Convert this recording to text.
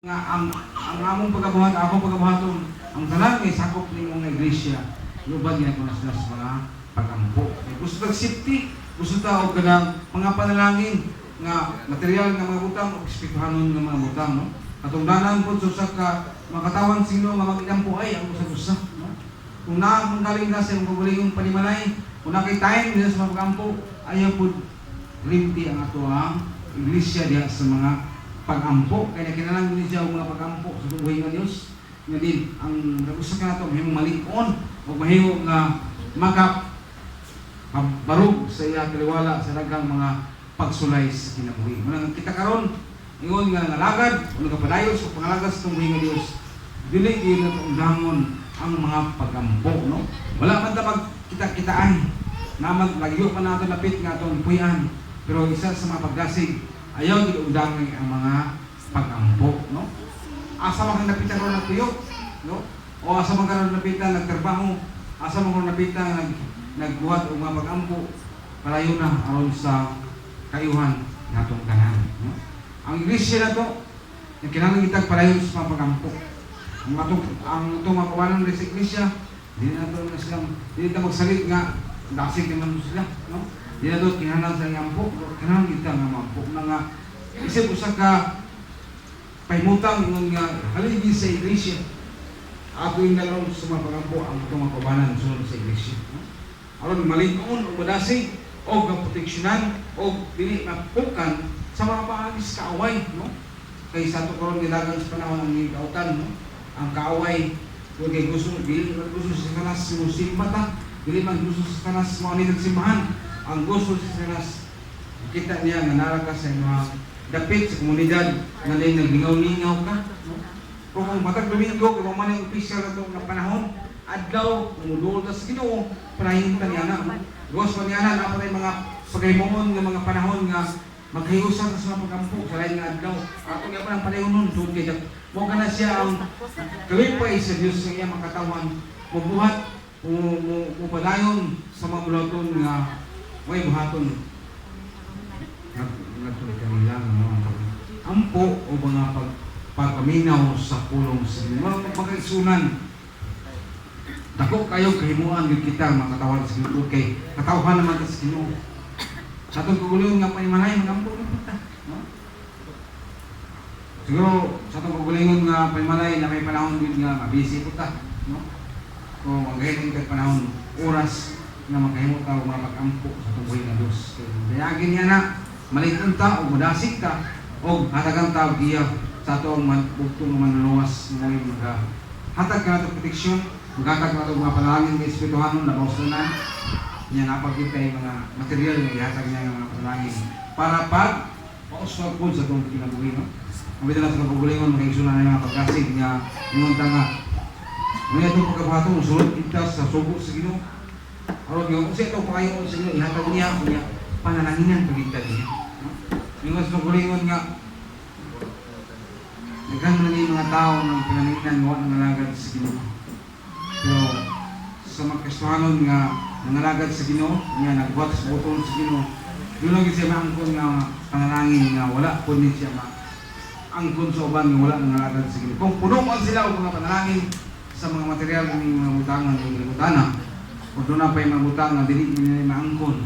Nga ang among pagkabuhat, akong pagkabuhaton, ang tanan ngay sakop ning mga iglesia, lubag niya ko na sila sa mga pagampo. Gusto tag safety, gusto ta og kanang mga panalangin nga material nga mga butang o espirituhanon nga mga butang, no? Katungdanan po sa ka makatawan sino nga mag-igampo ay ang usa-usa, no? Kung na mong galing na sa imong pagulingong panimalay, kung na kay time nila sa mga pagampo, ayaw po limti ang ato ang iglesia diha sa mga pagampo, kaya kinalang din siya mga pagampo sa buhay ng Diyos. Nga din, ang nagusto ka na ito, mahimong malikon o mahimong barug sa iya kaliwala sa daghang mga pagsulay sa kinabuhi. Manang kita karon, ingon nga nalagad o nagapadayon sa pangalagas ng buhay ng Diyos, dili din na undangon ang mga pagampo, no? Wala man ta kita-kitaan na maglagyo pa nato lapit nga itong puyan, pero isa sa mga paggasig ayaw giundangay ang mga pagampo, no? Asa man kang napitan ron nagtuyok, no? O asa man karon napitan nagtrabaho, asa man karon napitan nagbuhat og mga pagampo, palayo na aron sa kayuhan natong tanan, no? Ang iglesia na to, kinahanglan itag palayo sa mga pagampo. Ang atong mga kawanan sa iglesia, di na to silang, di na magsalit nga dasig naman sila, no? Di na doon kinahanglan sa iampo, kinahanglan kita nga mampo na nga isip usa ka paimutang ng nga haligi sa iglesia ato yung nalong sa mga pagampo ang itong mga kabanan sunod sa iglesia, no? Aron malikon o madasig o proteksyonan o dili mapukan sa mga paagis kaaway, no? Kay sa ito karon nilagang sa panahon ng gigautan, no? Ang kaaway kung kay gusto dili man gusto sa kanas musimba ta, dili man gusto sa kanas mo ni simbahan. Ang gusto sa kanas kita niya nga naraka sa mga dapit sa komunidad nga lay naglingaw-lingaw ka, no? Kung ang matag Domingo kung man ang opisyal na itong panahon adlaw umudol ta sa Ginoo panahin ta niya na, no? Gos pa niya na napatay mga pagaymoon nga mga panahon nga maghiusan sa mga pagampo sa lain nga adlaw ato nga pa ang panahon nun tungod kay mo kana siya ang kalipay sa Dios sa iya makatawan mabuhat padayon sa mga bulaton nga may buhaton nagtuloy kami lang ampo o mga pagpaminaw sa pulong sa Ginoo mga pagkaisunan dako kayo kahimuan gyud kita makatawan sa Ginoo kay katawhan naman sa Ginoo sa itong kagulong nga panimalay magampo na kita, no? Siguro sa itong kagulong nga panimalay na may panahon din nga mabisi po ta, no? Kung magahitin ka panahon oras na makahimot ka o mapagampo sa itong buhay ng Diyos kaya niya na malikon ta o madasig ta o hatagang ta o giya sa itong bugtong manluwas ng mga hatag ka na itong proteksyon maghatag na itong mga panalangin ng espirituhanon na bausunan niya napagkita yung mga material na ihatag niya ng mga panalangin para pag pauswag po sa itong kinabuhi, no? Mabita na sa kapagulingon makaigsunan na yung mga pagkasig niya yung nga ngayon itong pagkabato musulot kita sa sugo sa Ginoo aron nga kung siya itong pakayon sa Ginoo ihatag niya kanya panalaningan pagkita niya, no? Yung nga sa kapagulingon nga nagkano na yung mga tao ng pinanaginan gawa ng alagad sa Ginoo pero sa mga Kristohanon nga nangalagad sa Ginoo nga nagbuhat sa butong sa Ginoo yun lang siya maangkon nga panalangin nga wala po din siya maangkon sa uban nga wala nangalagad sa Ginoo kung puno man sila o mga panalangin sa mga material ng mga butangan ng butana o doon na pa yung mga butang na dili nila maangkon